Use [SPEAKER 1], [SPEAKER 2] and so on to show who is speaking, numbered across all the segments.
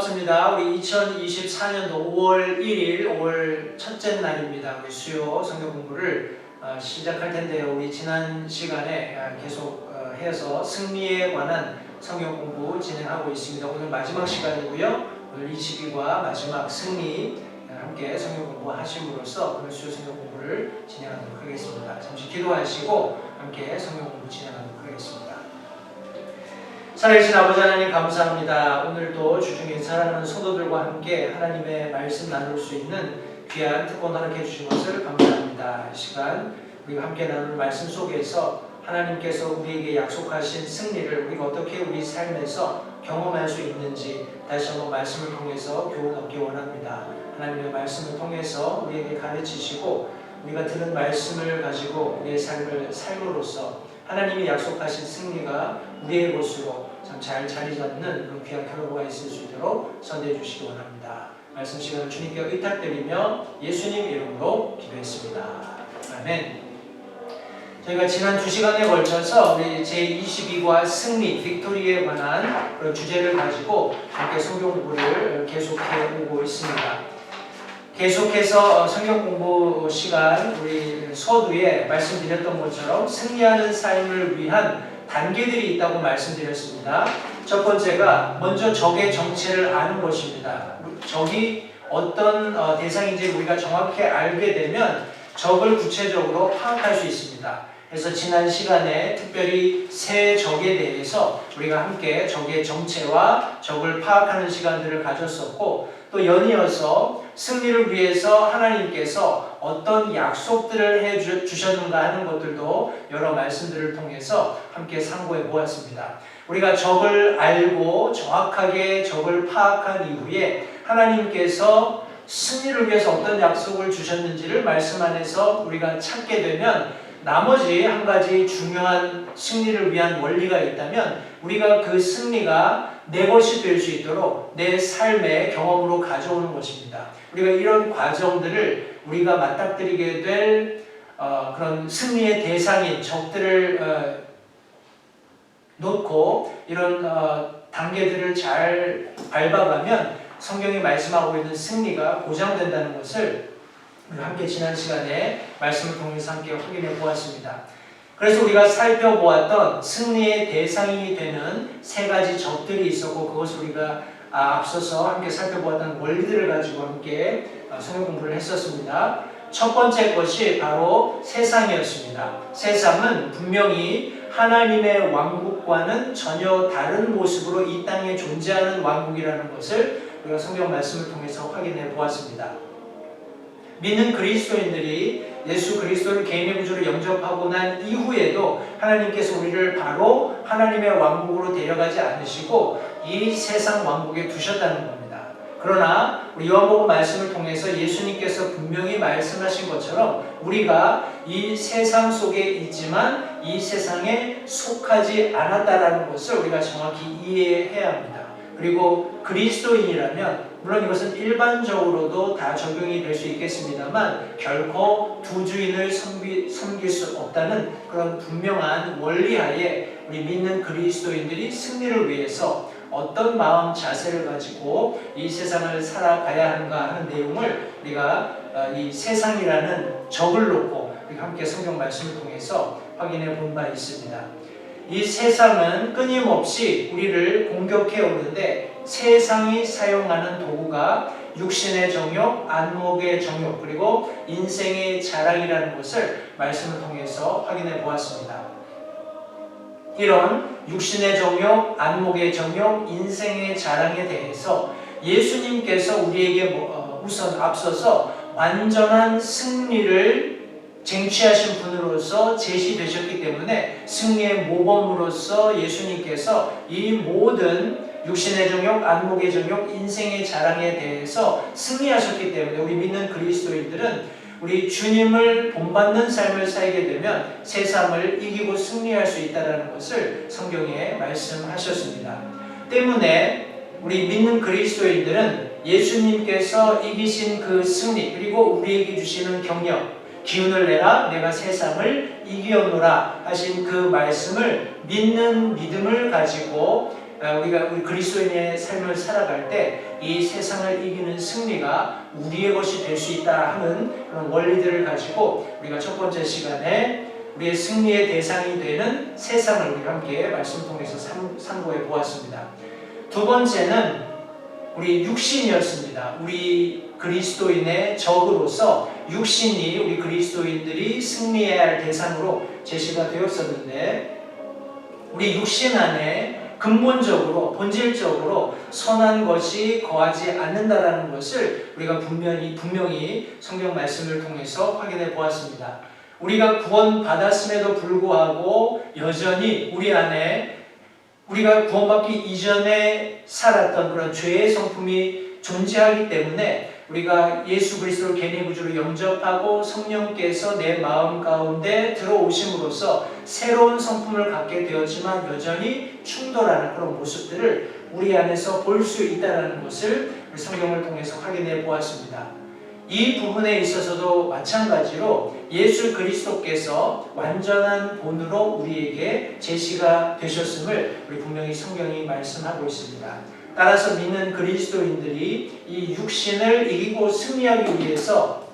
[SPEAKER 1] 반갑습니다. 우리 2024년도 5월 1일, 5월 첫째 날입니다. 우리 수요 성경 공부를 시작할 텐데요. 우리 지난 시간에 계속 해서 승리에 관한 성경 공부 진행하고 있습니다. 오늘 마지막 시간이고요. 오늘 20일과 마지막 승리 함께 성경 공부 하심으로써 오늘 수요 성경 공부를 진행하도록 하겠습니다. 잠시 기도하시고 함께 성경 공부 진행하도록 하겠습니다. 살아계신 아버지 하나님 감사합니다. 오늘도 주중에 사랑하는 성도들과 함께 하나님의 말씀 나눌 수 있는 귀한 특권 허락해 주신 것을 감사합니다. 이 시간 우리가 함께 나눌 말씀 속에서 하나님께서 우리에게 약속하신 승리를 우리가 어떻게 우리 삶에서 경험할 수 있는지 다시 한번 말씀을 통해서 교훈 얻기 원합니다. 하나님의 말씀을 통해서 우리에게 가르치시고 우리가 들은 말씀을 가지고 우리의 삶을 삶으로써 하나님이 약속하신 승리가 우리의 것으로 참 잘 자리 잡는 그런 귀한 결과가 있을 수 있도록 선대해 주시기 원합니다. 말씀 시간을 주님께 의탁드리며 예수님 이름으로 기도했습니다. 아멘. 저희가 지난 2시간에 걸쳐서 우리 제22과 승리, 빅토리에 관한 그런 주제를 가지고 함께 성경 공부를 계속해 오고 있습니다. 계속해서 성경 공부 시간 우리 서두에 말씀드렸던 것처럼 승리하는 삶을 위한 단계들이 있다고 말씀드렸습니다. 첫 번째가 먼저 적의 정체를 아는 것입니다. 적이 어떤 대상인지 우리가 정확히 알게 되면 적을 구체적으로 파악할 수 있습니다. 그래서 지난 시간에 특별히 세 적에 대해서 우리가 함께 적의 정체와 적을 파악하는 시간들을 가졌었고 또 연이어서 승리를 위해서 하나님께서 어떤 약속들을 해주셨는가 하는 것들도 여러 말씀들을 통해서 함께 상고해 보았습니다. 우리가 적을 알고 정확하게 적을 파악한 이후에 하나님께서 승리를 위해서 어떤 약속을 주셨는지를 말씀 안에서 우리가 찾게 되면 나머지 한 가지 중요한 승리를 위한 원리가 있다면 우리가 그 승리가 내 것이 될 수 있도록 내 삶의 경험으로 가져오는 것입니다. 우리가 이런 과정들을 우리가 맞닥뜨리게 될 그런 승리의 대상인 적들을 놓고 이런 단계들을 잘 밟아가면 성경이 말씀하고 있는 승리가 보장된다는 것을 우리 함께 지난 시간에 말씀을 통해서 함께 확인해 보았습니다. 그래서 우리가 살펴보았던 승리의 대상이 되는 세 가지 적들이 있었고 그것을 우리가 앞서서 함께 살펴보았던 원리들을 가지고 함께 성경 공부를 했었습니다. 첫 번째 것이 바로 세상이었습니다. 세상은 분명히 하나님의 왕국과는 전혀 다른 모습으로 이 땅에 존재하는 왕국이라는 것을 우리가 성경 말씀을 통해서 확인해 보았습니다. 믿는 그리스도인들이 예수 그리스도를 개인의 구주로 영접하고 난 이후에도 하나님께서 우리를 바로 하나님의 왕국으로 데려가지 않으시고 이 세상 왕국에 두셨다는 겁니다. 그러나 우리 요한복음 말씀을 통해서 예수님께서 분명히 말씀하신 것처럼 우리가 이 세상 속에 있지만 이 세상에 속하지 않았다라는 것을 우리가 정확히 이해해야 합니다. 그리고 그리스도인이라면 물론 이것은 일반적으로도 다 적용이 될 수 있겠습니다만 결코 두 주인을 섬길 수 없다는 그런 분명한 원리하에 우리 믿는 그리스도인들이 승리를 위해서 어떤 마음 자세를 가지고 이 세상을 살아가야 하는가 하는 내용을 우리가 이 세상이라는 적을 놓고 우리가 함께 성경 말씀을 통해서 확인해 본 바 있습니다. 이 세상은 끊임없이 우리를 공격해 오는데 세상이 사용하는 도구가 육신의 정욕, 안목의 정욕, 그리고 인생의 자랑이라는 것을 말씀을 통해서 확인해 보았습니다. 이런 육신의 정욕, 안목의 정욕, 인생의 자랑에 대해서 예수님께서 우리에게 우선 앞서서 완전한 승리를 쟁취하신 분으로서 제시되셨기 때문에 승리의 모범으로서 예수님께서 이 모든 육신의 정욕, 안목의 정욕, 인생의 자랑에 대해서 승리하셨기 때문에 우리 믿는 그리스도인들은 우리 주님을 본받는 삶을 살게 되면 세상을 이기고 승리할 수 있다는 것을 성경에 말씀하셨습니다. 때문에 우리 믿는 그리스도인들은 예수님께서 이기신 그 승리 그리고 우리에게 주시는 경력 기운을 내라 내가 세상을 이기었노라 하신 그 말씀을 믿는 믿음을 가지고 우리 그리스도인의 삶을 살아갈 때 이 세상을 이기는 승리가 우리의 것이 될 수 있다 하는 그런 원리들을 가지고 우리가 첫 번째 시간에 우리의 승리의 대상이 되는 세상을 우리가 함께 말씀 통해서 상고해 보았습니다. 두 번째는 우리 육신이었습니다. 우리 그리스도인의 적으로서 육신이 우리 그리스도인들이 승리해야 할 대상으로 제시가 되었었는데, 우리 육신 안에 근본적으로 본질적으로 선한 것이 거하지 않는다라는 것을 우리가 분명히 성경 말씀을 통해서 확인해 보았습니다. 우리가 구원받았음에도 불구하고 여전히 우리 안에 우리가 구원받기 이전에 살았던 그런 죄의 성품이 존재하기 때문에 우리가 예수 그리스도를 개인의 구주로 영접하고 성령께서 내 마음 가운데 들어오심으로써 새로운 성품을 갖게 되었지만 여전히 충돌하는 그런 모습들을 우리 안에서 볼 수 있다는 것을 성경을 통해서 확인해 보았습니다. 이 부분에 있어서도 마찬가지로 예수 그리스도께서 완전한 본으로 우리에게 제시가 되셨음을 우리 분명히 성경이 말씀하고 있습니다. 따라서 믿는 그리스도인들이 이 육신을 이기고 승리하기 위해서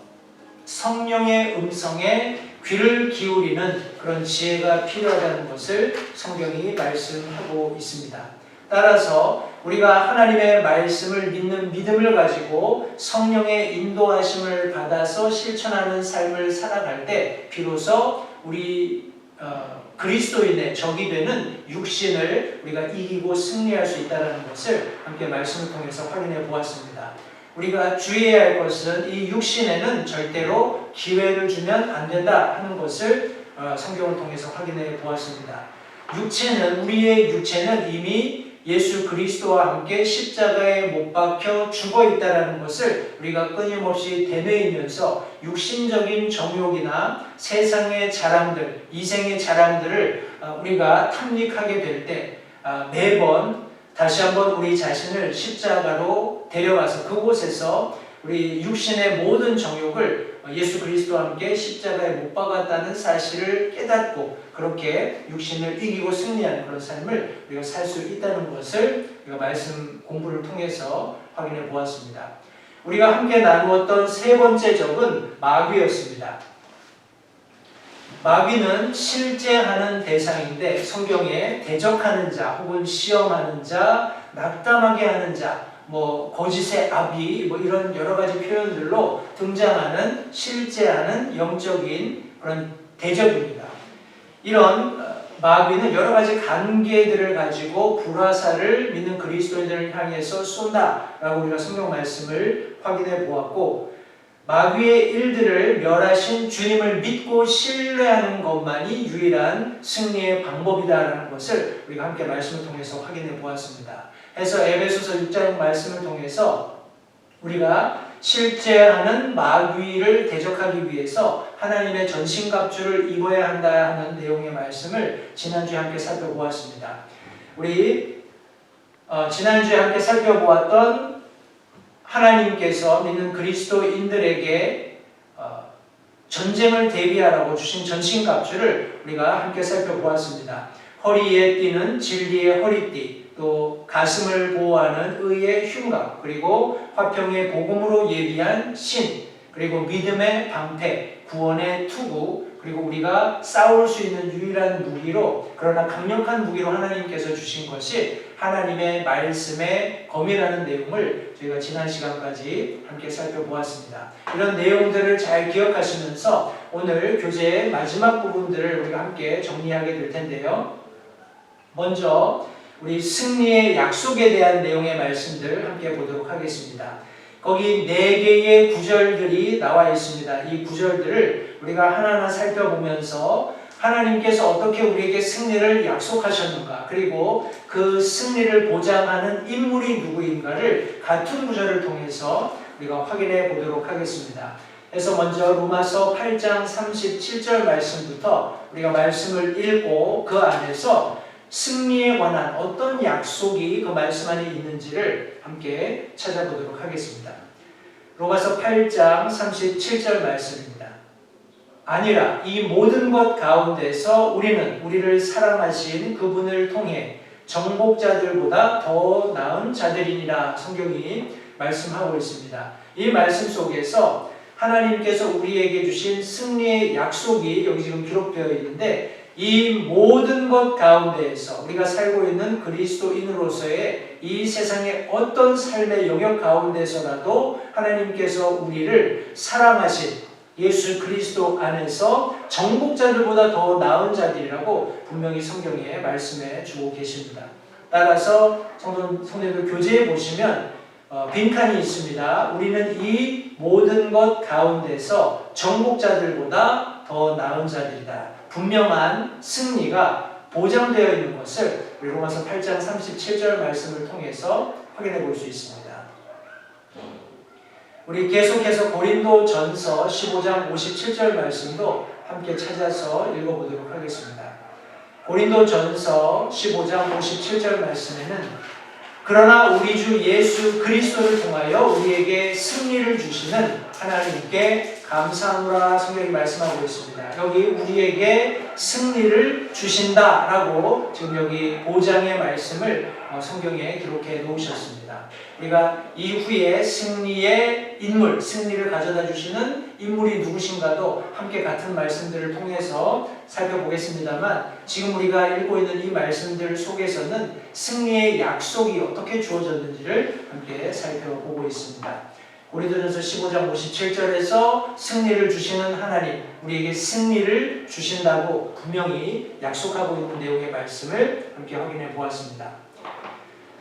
[SPEAKER 1] 성령의 음성에 귀를 기울이는 그런 지혜가 필요하다는 것을 성경이 말씀하고 있습니다. 따라서 우리가 하나님의 말씀을 믿는 믿음을 가지고 성령의 인도하심을 받아서 실천하는 삶을 살아갈 때 비로소 우리 그리스도인의 적이 되는 육신을 우리가 이기고 승리할 수 있다는 것을 함께 말씀을 통해서 확인해 보았습니다. 우리가 주의해야 할 것은 이 육신에는 절대로 기회를 주면 안 된다 하는 것을 성경을 통해서 확인해 보았습니다. 우리의 육체는 이미 예수 그리스도와 함께 십자가에 못 박혀 죽어 있다는 것을 우리가 끊임없이 되뇌이면서 육신적인 정욕이나 세상의 자랑들, 이생의 자랑들을 우리가 탐닉하게 될 때 매번 다시 한번 우리 자신을 십자가로 데려가서 그곳에서 우리 육신의 모든 정욕을 예수 그리스도와 함께 십자가에 못 박았다는 사실을 깨닫고 그렇게 육신을 이기고 승리하는 그런 삶을 우리가 살 수 있다는 것을 우리가 말씀 공부를 통해서 확인해 보았습니다. 우리가 함께 나누었던 세 번째 적은 마귀였습니다. 마귀는 실제하는 대상인데 성경에 대적하는 자 혹은 시험하는 자, 낙담하게 하는 자, 거짓의 아비 이런 여러 가지 표현들로 등장하는 실제하는 영적인 그런 대적입니다. 이런 마귀는 여러 가지 관계들을 가지고 불화살을 믿는 그리스도인들을 향해서 쏜다라고 우리가 성경 말씀을 확인해 보았고, 마귀의 일들을 멸하신 주님을 믿고 신뢰하는 것만이 유일한 승리의 방법이다라는 것을 우리가 함께 말씀을 통해서 확인해 보았습니다. 해서 에베소서 6장 말씀을 통해서 우리가 실제하는 마귀를 대적하기 위해서 하나님의 전신갑주를 입어야 한다 하는 내용의 말씀을 지난주에 함께 살펴보았습니다. 우리 지난주에 함께 살펴보았던 하나님께서 믿는 그리스도인들에게 전쟁을 대비하라고 주신 전신갑주를 우리가 함께 살펴보았습니다. 허리에 띠는 진리의 허리띠, 또 가슴을 보호하는 의의 흉갑, 그리고 화평의 복음으로 예비한 신, 그리고 믿음의 방패, 구원의 투구, 그리고 우리가 싸울 수 있는 유일한 무기로, 그러나 강력한 무기로 하나님께서 주신 것이 하나님의 말씀의 검이라는 내용을 저희가 지난 시간까지 함께 살펴보았습니다. 이런 내용들을 잘 기억하시면서 오늘 교재의 마지막 부분들을 우리가 함께 정리하게 될 텐데요. 먼저 우리 승리의 약속에 대한 내용의 말씀들 함께 보도록 하겠습니다. 거기 4개의 구절들이 나와 있습니다. 이 구절들을 우리가 하나하나 살펴보면서 하나님께서 어떻게 우리에게 승리를 약속하셨는가, 그리고 그 승리를 보장하는 인물이 누구인가를 같은 구절을 통해서 우리가 확인해 보도록 하겠습니다. 그래서 먼저 로마서 8장 37절 말씀부터 우리가 말씀을 읽고 그 안에서 승리에 관한 어떤 약속이 그 말씀 안에 있는지를 함께 찾아보도록 하겠습니다. 로마서 8장 37절 말씀입니다. 아니라 이 모든 것 가운데서 우리는 우리를 사랑하신 그분을 통해 정복자들보다 더 나은 자들이니라 성경이 말씀하고 있습니다. 이 말씀 속에서 하나님께서 우리에게 주신 승리의 약속이 여기 지금 기록되어 있는데, 이 모든 것 가운데에서 우리가 살고 있는 그리스도인으로서의 이 세상의 어떤 삶의 영역 가운데서라도 하나님께서 우리를 사랑하신 예수 그리스도 안에서 정복자들보다 더 나은 자들이라고 분명히 성경에 말씀해 주고 계십니다. 따라서 성도님들 교재에 보시면 빈칸이 있습니다. 우리는 이 모든 것 가운데서 정복자들보다 더 나은 자들이다. 분명한 승리가 보장되어 있는 것을 우리 로마서 8장 37절 말씀을 통해서 확인해 볼 수 있습니다. 우리 계속해서 고린도전서 15장 57절 말씀도 함께 찾아서 읽어보도록 하겠습니다. 고린도전서 15장 57절 말씀에는 그러나 우리 주 예수 그리스도를 통하여 우리에게 승리를 주시는 하나님께 감사하노라 성경이 말씀하고 있습니다. 여기 우리에게 승리를 주신다라고 지금 여기 보장의 말씀을 성경에 기록해 놓으셨습니다. 우리가 이후에 승리의 인물, 승리를 가져다 주시는 인물이 누구신가도 함께 같은 말씀들을 통해서 살펴보겠습니다만, 지금 우리가 읽고 있는 이 말씀들 속에서는 승리의 약속이 어떻게 주어졌는지를 함께 살펴보고 있습니다. 고린도전서 15장 57절에서 승리를 주시는 하나님, 우리에게 승리를 주신다고 분명히 약속하고 있는 내용의 말씀을 함께 확인해 보았습니다.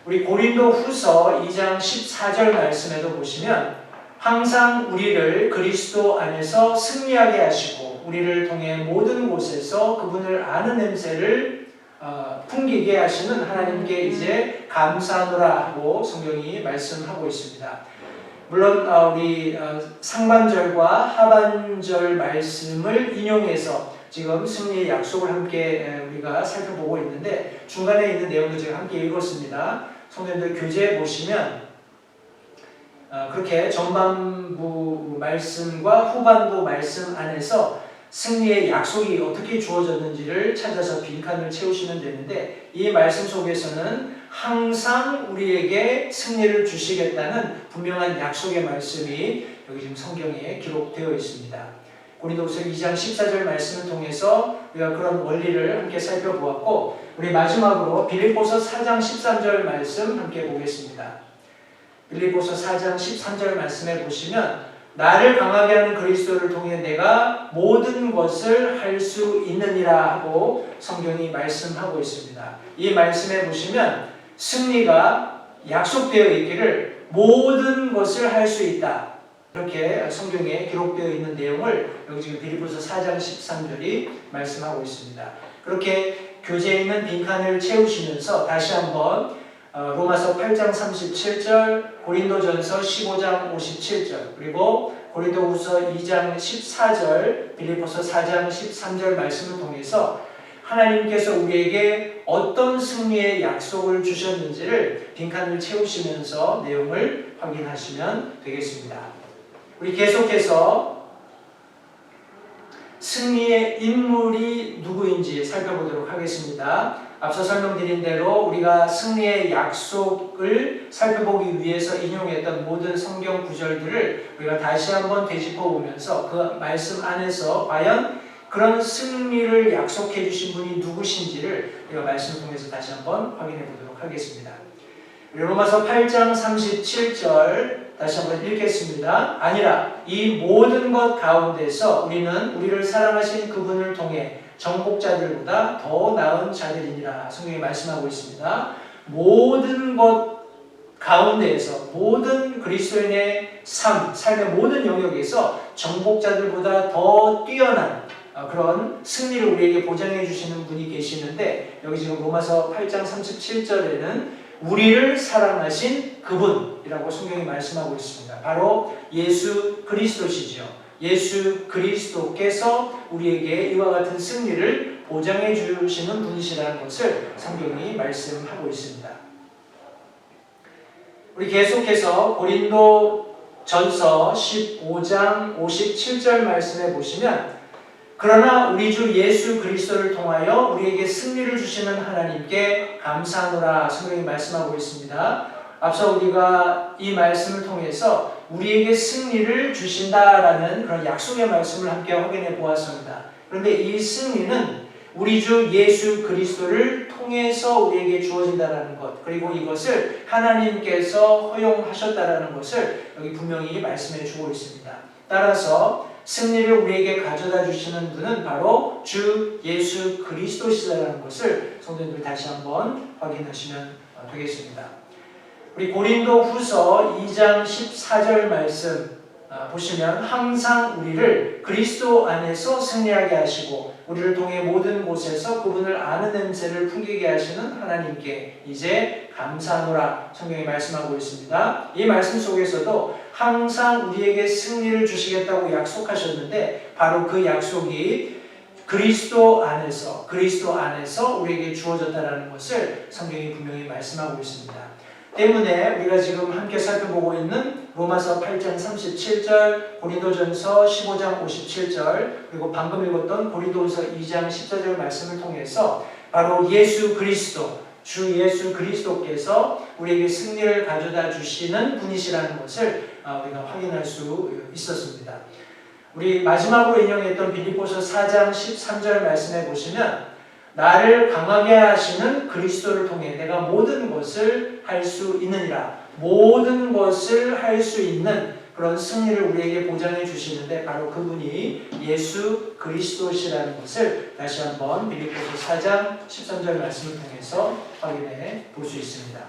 [SPEAKER 1] 우리 고린도 후서 2장 14절 말씀에도 보시면 항상 우리를 그리스도 안에서 승리하게 하시고 우리를 통해 모든 곳에서 그분을 아는 냄새를 풍기게 하시는 하나님께 이제 감사하노라 하고 성경이 말씀하고 있습니다. 물론 우리 상반절과 하반절 말씀을 인용해서 지금 승리의 약속을 함께 우리가 살펴보고 있는데, 중간에 있는 내용도 제가 함께 읽었습니다. 성도님들 교재에 보시면 그렇게 전반부 말씀과 후반부 말씀 안에서 승리의 약속이 어떻게 주어졌는지를 찾아서 빈칸을 채우시면 되는데, 이 말씀 속에서는 항상 우리에게 승리를 주시겠다는 분명한 약속의 말씀이 여기 지금 성경에 기록되어 있습니다. 고린도후서 2장 14절 말씀을 통해서 우리가 그런 원리를 함께 살펴보았고, 우리 마지막으로 빌립보서 4장 13절 말씀 함께 보겠습니다. 빌립보서 4장 13절 말씀에 보시면 나를 강하게 하는 그리스도를 통해 내가 모든 것을 할 수 있느니라 하고 성경이 말씀하고 있습니다. 이 말씀에 보시면 승리가 약속되어 있기를 모든 것을 할 수 있다, 이렇게 성경에 기록되어 있는 내용을 여기 지금 빌립보서 4장 13절이 말씀하고 있습니다. 그렇게 교재에 있는 빈칸을 채우시면서 다시 한번 로마서 8장 37절, 고린도전서 15장 57절, 그리고 고린도후서 2장 14절, 빌립보서 4장 13절 말씀을 통해서 하나님께서 우리에게 어떤 승리의 약속을 주셨는지를 빈칸을 채우시면서 내용을 확인하시면 되겠습니다. 우리 계속해서 승리의 인물이 누구인지 살펴보도록 하겠습니다. 앞서 설명드린 대로 우리가 승리의 약속을 살펴보기 위해서 인용했던 모든 성경 구절들을 우리가 다시 한번 되짚어 보면서 그 말씀 안에서 과연 그런 승리를 약속해 주신 분이 누구신지를 우리가 말씀을 통해서 다시 한번 확인해 보도록 하겠습니다. 로마서 8장 37절 다시 한번 읽겠습니다. 아니라 이 모든 것 가운데서 우리는 우리를 사랑하신 그분을 통해 정복자들보다 더 나은 자들이니라 성경이 말씀하고 있습니다. 모든 것 가운데에서, 모든 그리스도인의 삶의 모든 영역에서 정복자들보다 더 뛰어난 그런 승리를 우리에게 보장해 주시는 분이 계시는데, 여기 지금 로마서 8장 37절에는 우리를 사랑하신 그분이라고 성경이 말씀하고 있습니다. 바로 예수 그리스도시죠. 예수 그리스도께서 우리에게 이와 같은 승리를 보장해 주시는 분이시라는 것을 성경이 말씀하고 있습니다. 우리 계속해서 고린도전서 15장 57절 말씀에 보시면 그러나 우리 주 예수 그리스도를 통하여 우리에게 승리를 주시는 하나님께 감사하노라 성경이 말씀하고 있습니다. 앞서 우리가 이 말씀을 통해서 우리에게 승리를 주신다라는 그런 약속의 말씀을 함께 확인해 보았습니다. 그런데 이 승리는 우리 주 예수 그리스도를 통해서 우리에게 주어진다는 것, 그리고 이것을 하나님께서 허용하셨다는 것을 여기 분명히 말씀해 주고 있습니다. 따라서 승리를 우리에게 가져다 주시는 분은 바로 주 예수 그리스도시다라는 것을 성도님들 다시 한번 확인하시면 되겠습니다. 우리 고린도 후서 2장 14절 말씀 보시면 항상 우리를 그리스도 안에서 승리하게 하시고 우리를 통해 모든 곳에서 그분을 아는 냄새를 풍기게 하시는 하나님께 이제 감사하노라 성경이 말씀하고 있습니다. 이 말씀 속에서도 항상 우리에게 승리를 주시겠다고 약속하셨는데 바로 그 약속이 그리스도 안에서 우리에게 주어졌다는 것을 성경이 분명히 말씀하고 있습니다. 때문에 우리가 지금 함께 살펴보고 있는 로마서 8장 37절, 고린도전서 15장 57절, 그리고 방금 읽었던 고린도전서 2장 14절 말씀을 통해서 바로 예수 그리스도, 주 예수 그리스도께서 우리에게 승리를 가져다 주시는 분이시라는 것을 우리가 확인할 수 있었습니다. 우리 마지막으로 인용했던 빌립보서 4장 13절 말씀에 보시면 나를 강하게 하시는 그리스도를 통해 내가 모든 것을 할 수 있느니라. 모든 것을 할 수 있는 그런 승리를 우리에게 보장해 주시는데 바로 그분이 예수 그리스도시라는 것을 다시 한번 빌립보서 4장 13절 말씀을 통해서 확인해 볼 수 있습니다.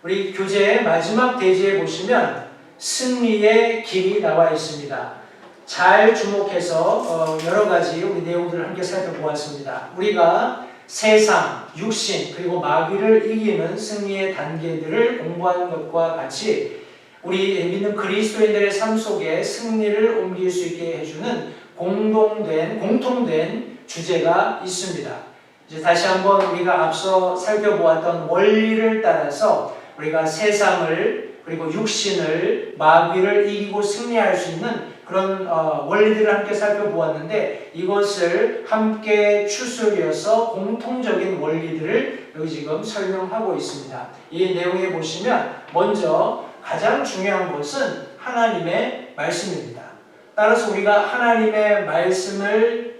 [SPEAKER 1] 우리 교재의 마지막 대지에 보시면 승리의 길이 나와 있습니다. 잘 주목해서 여러 가지 우리 내용들을 함께 살펴보았습니다. 우리가 세상, 육신, 그리고 마귀를 이기는 승리의 단계들을 공부한 것과 같이 우리 믿는 그리스도인들의 삶 속에 승리를 옮길 수 있게 해주는 공통된 주제가 있습니다. 이제 다시 한번 우리가 앞서 살펴보았던 원리를 따라서 우리가 세상을 그리고 육신을 마귀를 이기고 승리할 수 있는 그런 원리들을 함께 살펴보았는데 이것을 함께 추스려서 공통적인 원리들을 여기 지금 설명하고 있습니다. 이 내용에 보시면 먼저 가장 중요한 것은 하나님의 말씀입니다. 따라서 우리가 하나님의 말씀을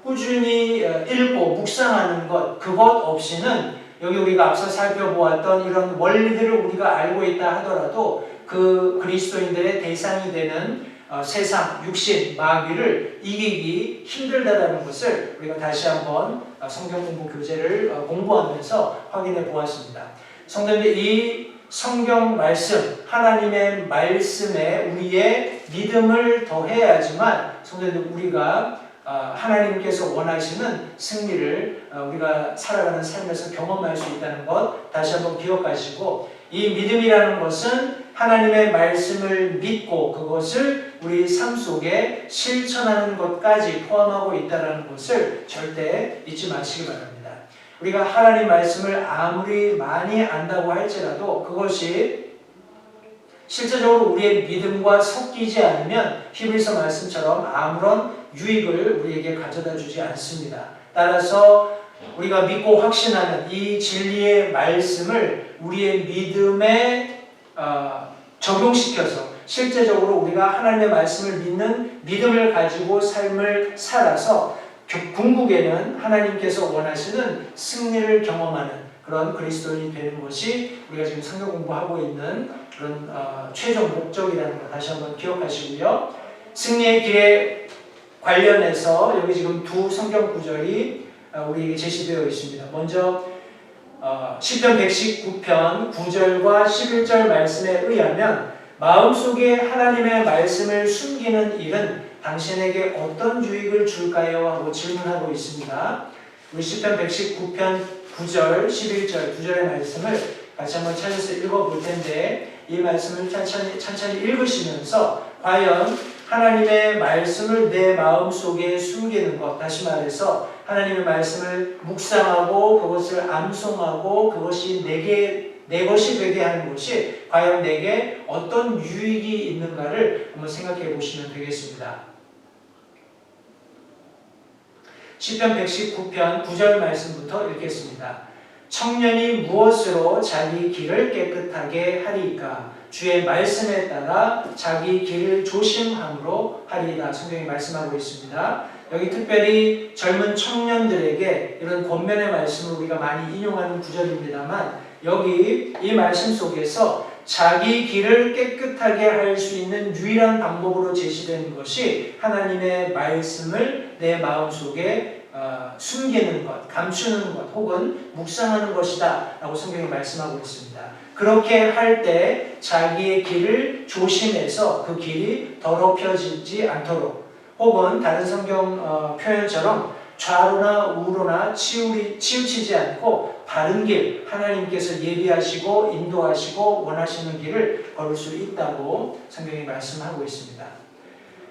[SPEAKER 1] 꾸준히 읽고 묵상하는 것, 그것 없이는 여기 우리가 앞서 살펴보았던 이런 원리들을 우리가 알고 있다 하더라도 그 그리스도인들의 대상이 되는 세상, 육신, 마귀를 이기기 힘들다라는 것을 우리가 다시 한번 성경 공부 교재를 공부하면서 확인해 보았습니다. 성도님들, 이 성경 말씀, 하나님의 말씀에 우리의 믿음을 더해야지만 성도님들 우리가 하나님께서 원하시는 승리를 우리가 살아가는 삶에서 경험할 수 있다는 것 다시 한번 기억하시고, 이 믿음이라는 것은 하나님의 말씀을 믿고 그것을 우리 삶 속에 실천하는 것까지 포함하고 있다는 것을 절대 잊지 마시기 바랍니다. 우리가 하나님 말씀을 아무리 많이 안다고 할지라도 그것이 실제적으로 우리의 믿음과 섞이지 않으면 히브리서 말씀처럼 아무런 유익을 우리에게 가져다 주지 않습니다. 따라서 우리가 믿고 확신하는 이 진리의 말씀을 우리의 믿음에 적용시켜서 실제적으로 우리가 하나님의 말씀을 믿는 믿음을 가지고 삶을 살아서 궁극에는 하나님께서 원하시는 승리를 경험하는 그런 그리스도인이 되는 것이 우리가 지금 성경 공부하고 있는 그런 최종 목적이라는 것 다시 한번 기억하시고요. 승리의 길에 관련해서 여기 지금 두 성경 구절이 우리에게 제시되어 있습니다. 먼저 시편 119편 9절과 11절 말씀에 의하면 마음속에 하나님의 말씀을 숨기는 일은 당신에게 어떤 유익을 줄까요? 하고 질문하고 있습니다. 우리 시편 119편 9절, 11절 두 절의 말씀을 같이 한번 찾아서 읽어볼 텐데 이 말씀을 천천히 읽으시면서 과연 하나님의 말씀을 내 마음속에 숨기는 것, 다시 말해서 하나님의 말씀을 묵상하고 그것을 암송하고 그것이 내 것이 되게 하는 것이 과연 내게 어떤 유익이 있는가를 한번 생각해 보시면 되겠습니다. 시편 119편 9절 말씀부터 읽겠습니다. 청년이 무엇으로 자기 길을 깨끗하게 하리까? 주의 말씀에 따라 자기 길을 조심함으로 하리이다. 성경이 말씀하고 있습니다. 여기 특별히 젊은 청년들에게 이런 권면의 말씀을 우리가 많이 인용하는 구절입니다만, 여기 이 말씀 속에서 자기 길을 깨끗하게 할 수 있는 유일한 방법으로 제시되는 것이 하나님의 말씀을 내 마음속에 숨기는 것, 감추는 것, 혹은 묵상하는 것이다 라고 성경이 말씀하고 있습니다. 그렇게 할 때 자기의 길을 조심해서 그 길이 더럽혀지지 않도록, 혹은 다른 성경 표현처럼 좌로나 우로나 치우치지 않고 바른 길, 하나님께서 예비하시고 인도하시고 원하시는 길을 걸을 수 있다고 성경이 말씀하고 있습니다.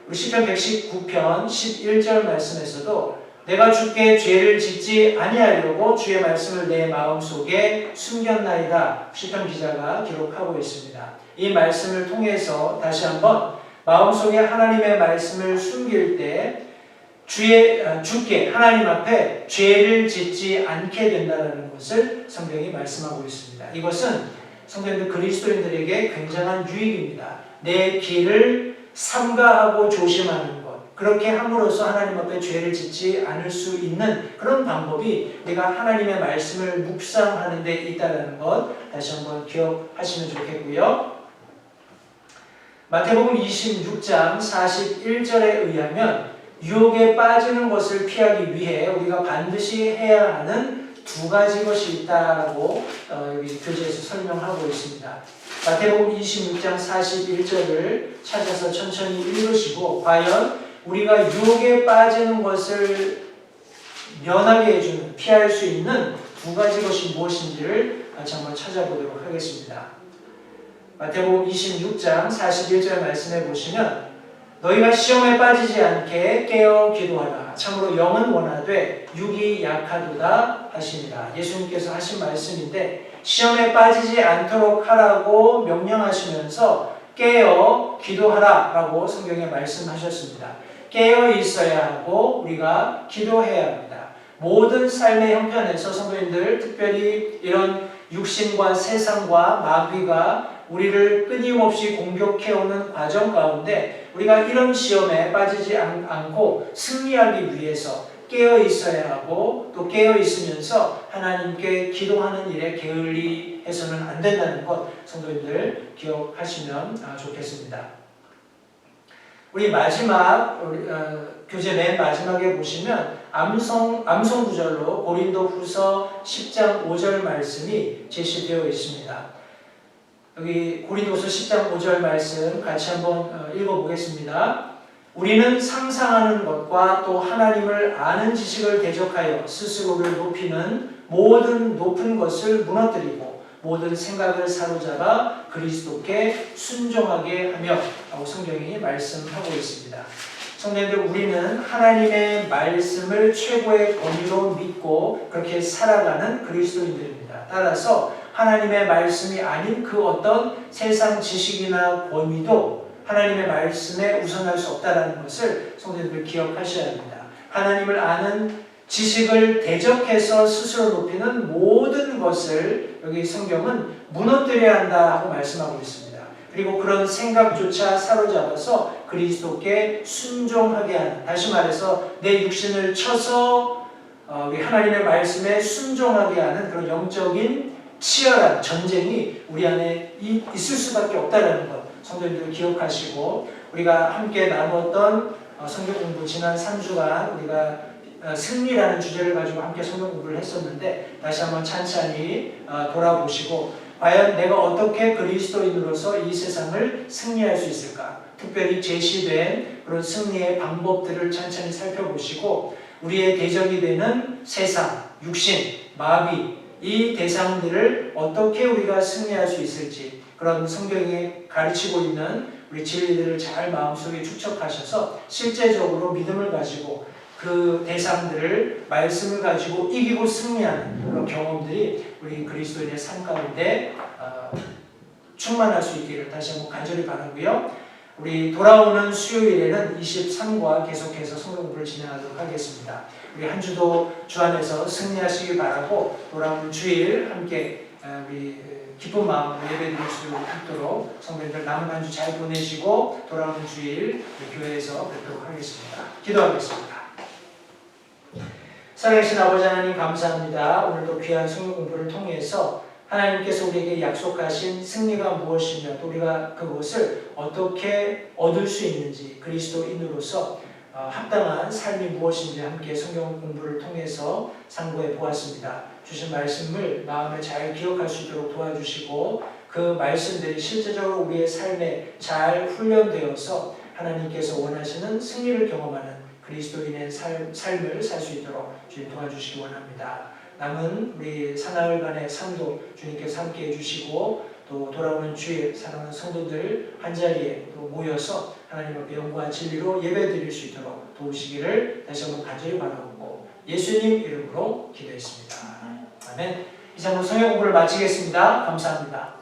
[SPEAKER 1] 우리 시편 119편 11절 말씀에서도 내가 주께 죄를 짓지 아니하려고 주의 말씀을 내 마음속에 숨겼나이다. 시편 기자가 기록하고 있습니다. 이 말씀을 통해서 다시 한번 마음속에 하나님의 말씀을 숨길 때 주께 하나님 앞에 죄를 짓지 않게 된다는 것을 성경이 말씀하고 있습니다. 이것은 성도님들 그리스도인들에게 굉장한 유익입니다. 내 길을 삼가하고 조심하는 것, 그렇게 함으로써 하나님 앞에 죄를 짓지 않을 수 있는 그런 방법이 내가 하나님의 말씀을 묵상하는 데 있다는 것 다시 한번 기억하시면 좋겠고요. 마태복음 26장 41절에 의하면 유혹에 빠지는 것을 피하기 위해 우리가 반드시 해야 하는 두 가지 것이 있다고 여기 교재에서 설명하고 있습니다. 마태복음 26장 41절을 찾아서 천천히 읽으시고, 과연 우리가 유혹에 빠지는 것을 면하게 해주는, 피할 수 있는 두 가지 것이 무엇인지를 같이 한번 찾아보도록 하겠습니다. 마태복음 26장 41절 말씀해 보시면, 너희가 시험에 빠지지 않게 깨어 기도하라. 참으로 영은 원하되 육이 약하도다 하시니라. 예수님께서 하신 말씀인데, 시험에 빠지지 않도록 하라고 명령하시면서 깨어 기도하라 라고 성경에 말씀하셨습니다. 깨어 있어야 하고 우리가 기도해야 합니다. 모든 삶의 형편에서 성도님들, 특별히 이런 육신과 세상과 마귀가 우리를 끊임없이 공격해오는 과정 가운데 우리가 이런 시험에 빠지지 않고 승리하기 위해서 깨어 있어야 하고, 또 깨어 있으면서 하나님께 기도하는 일에 게을리해서는 안 된다는 것 성도님들 기억하시면 좋겠습니다. 우리 마지막 교재 맨 마지막에 보시면 암송 구절로 고린도후서 10장 5절 말씀이 제시되어 있습니다. 여기 고린도서 10장 5절 말씀 같이 한번 읽어보겠습니다. 우리는 상상하는 것과 또 하나님을 아는 지식을 대적하여 스스로를 높이는 모든 높은 것을 무너뜨리고 모든 생각을 사로잡아 그리스도께 순종하게 하며 라고 성경이 말씀하고 있습니다. 성도님들, 우리는 하나님의 말씀을 최고의 권위로 믿고 그렇게 살아가는 그리스도인들입니다. 따라서 하나님의 말씀이 아닌 그 어떤 세상 지식이나 권위도 하나님의 말씀에 우선할 수 없다는 것을 성도님들 기억하셔야 합니다. 하나님을 아는 지식을 대적해서 스스로 높이는 모든 것을 여기 성경은 무너뜨려야 한다고 말씀하고 있습니다. 그리고 그런 생각조차 사로잡아서 그리스도께 순종하게 하는, 다시 말해서 내 육신을 쳐서 우리 하나님의 말씀에 순종하게 하는 그런 영적인 치열한 전쟁이 우리 안에 있을 수밖에 없다는 것 성도님들 기억하시고, 우리가 함께 나눴던 성경 공부 지난 3주간 우리가 승리라는 주제를 가지고 함께 성경 공부를 했었는데, 다시 한번 찬찬히 돌아보시고 과연 내가 어떻게 그리스도인으로서 이 세상을 승리할 수 있을까, 특별히 제시된 그런 승리의 방법들을 찬찬히 살펴보시고, 우리의 대적이 되는 세상, 육신, 마귀, 이 대상들을 어떻게 우리가 승리할 수 있을지, 그런 성경이 가르치고 있는 우리 진리들을 잘 마음속에 축적하셔서 실제적으로 믿음을 가지고 그 대상들을 말씀을 가지고 이기고 승리하는 그런 경험들이 우리 그리스도인의 삶 가운데 충만할 수 있기를 다시 한번 간절히 바라고요. 우리 돌아오는 수요일에는 23과 계속해서 성경 공부를 진행하도록 하겠습니다. 우리 한 주도 주 안에서 승리하시길 바라고 돌아오는 주일 함께 우리 기쁜 마음으로 예배 드릴 수 있도록 성도님들 남은 한 주 잘 보내시고 돌아오는 주일 교회에서 뵙도록 하겠습니다. 기도하겠습니다. 살아계신 아버지 하나님 감사합니다. 오늘도 귀한 성경 공부를 통해서 하나님께서 우리에게 약속하신 승리가 무엇이며 또 우리가 그것을 어떻게 얻을 수 있는지 그리스도인으로서 합당한 삶이 무엇인지 함께 성경 공부를 통해서 상고해 보았습니다. 주신 말씀을 마음에 잘 기억할 수 있도록 도와주시고 그 말씀들이 실제적으로 우리의 삶에 잘 훈련되어서 하나님께서 원하시는 승리를 경험하는 그리스도인의 삶을 살 수 있도록 주님 도와주시기 원합니다. 남은 우리 사나흘간의 삶도 주님께서 함께 해주시고 또 돌아오는 주일 사랑하는 성도들 한자리에 또 모여서 하나님 앞에 영광과 진리로 예배드릴 수 있도록 도우시기를 다시 한번 간절히 바라고 예수님 이름으로 기도했습니다. 아멘. 이제 한번 성경 공부를 마치겠습니다. 감사합니다.